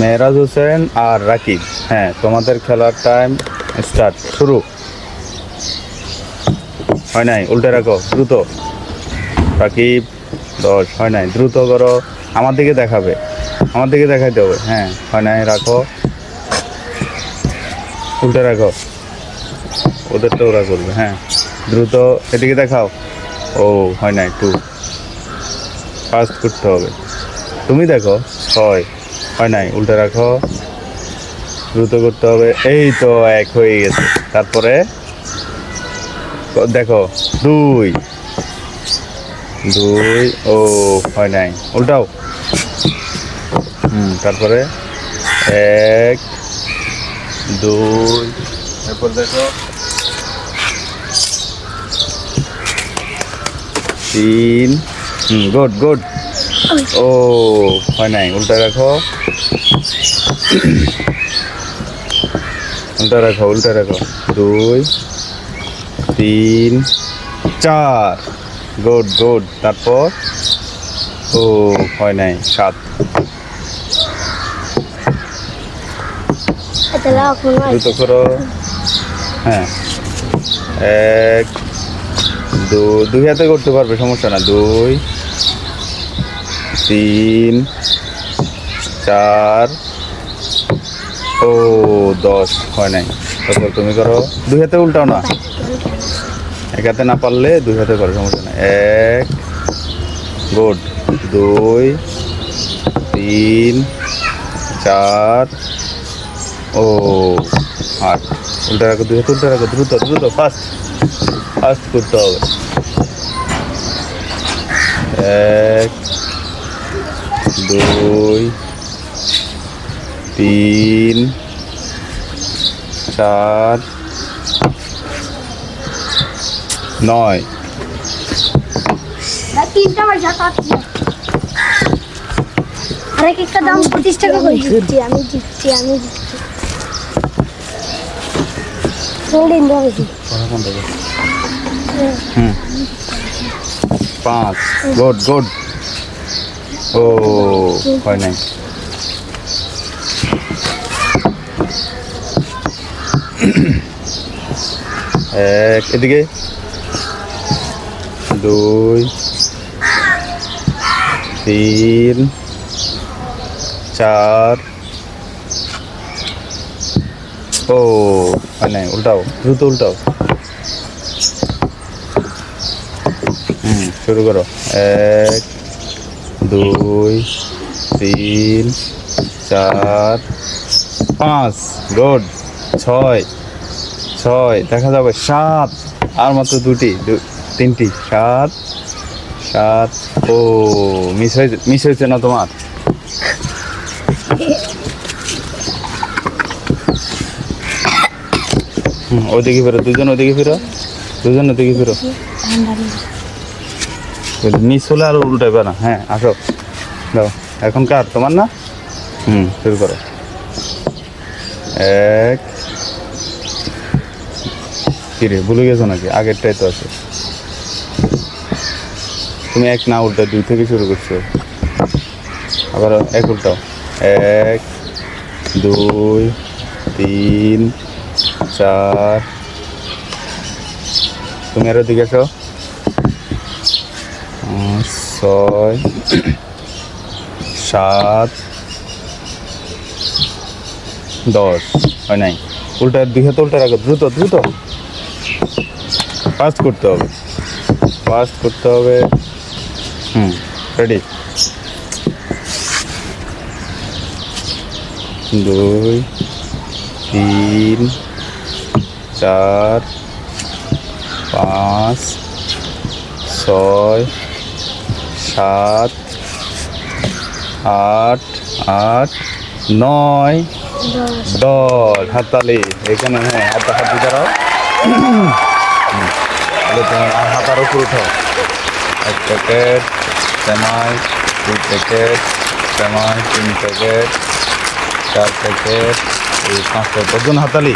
মেহরাজ হোসেন আর রাকিব। হ্যাঁ, তোমাদের খেলার টাইম স্টার্ট, শুরু। হয় নাই, উল্টে রাখো দ্রুত। রাকিব 10, হয় নাই, দ্রুত করো। আমার দিকে দেখাবে, আমার দিকে দেখাইতে হবে। হ্যাঁ, হয় নাই, রাখো, উল্টে রাখো। ওদেরটা ওরা করবে। হ্যাঁ, দ্রুত এদিকে দেখাও। ও, হয় নাই, 2, ফাস্ট করতে হবে। তুমি দেখো 6, হয় নাই, উল্টে রাখো, দ্রুত করতে হবে। এই তো 1 হয়ে গেছে। তারপরে দেখো 2, ও, হয় নাই, উল্টাও। তারপরে 1, 2, এরপর দেখো 3। Good good. ও, হয় নাই, উল্টা রাখো, উল্টা রাখো, উল্টা রাখো। 2, 3, 4। Good good. তারপর ও, হয় নাই, 7। দ্রুত করো। হ্যাঁ, 1, 2 হাতে করতে পারবে, সমস্যা না। 2, 3, 4। ও, 10, হয় নাই। তারপর তুমি করো, 2 হাতে উল্টাও না, 1 হাতে না পারলে 2 হাতে করো, সমস্যা না। 1, গুড। 2, 3, 4। ও, 8। উল্টা রাখো, 2 হাতে উল্টা রাখো, দ্রুত দ্রুত, ফাস্ট ফাস্ট করতে হবে। 1, 2, 3, 4, 9। আরেক একটা দাম 25 টাকা করে। আমি জিতছি। হুম, 5। Good good. ও, হয় নাই। এদিকে 2, 3, 4। ও, হয় নাই, উল্টাও, দ্রুত উল্টাও। শুরু করো। 1, 2, 3, 4, 5। গুড। 6 দেখা যাবে। 7, আর মাত্র 3টি। 7। ও, মিস হয়েছে না তোমার? ওদিকে ফেরো, দুজন ওদিকে ফেরো, দুজন ওদিকে ফেরো। মিস হলে আর উল্টাইবে না। হ্যাঁ, আসো, দাও। এখন কার, তোমার না? শুরু করো। 1। কিরে, ভুলে গেছো নাকি? আগেরটাই তো আছে। তুমি 1 না উল্টা 2 থেকে শুরু করছো। আবার 1 উল্টাও। 1, 2, 3, 4। তুমি আরো দিকে আসো। 6, 7, 10। হয় নাই, উল্টা 2 হাতে উল্টা রাখো, দ্রুত দ্রুত, ফাস্ট করতে হবে, ফাস্ট করতে হবে। রেডি। 2, 3, 4, 5, 6, 7, 8, 9, 10। হাততালি এখানে। হ্যাঁ, হাত দিয়ে দাঁড়াও। তোমার হাত আরও উপরে উঠাও। 1 প্যাকেট সেমাই, 2 প্যাকেট সেমাই, 3 প্যাকেট, 4 প্যাকেট, এই 5 প্যাকেট। 10 জন হাততালি।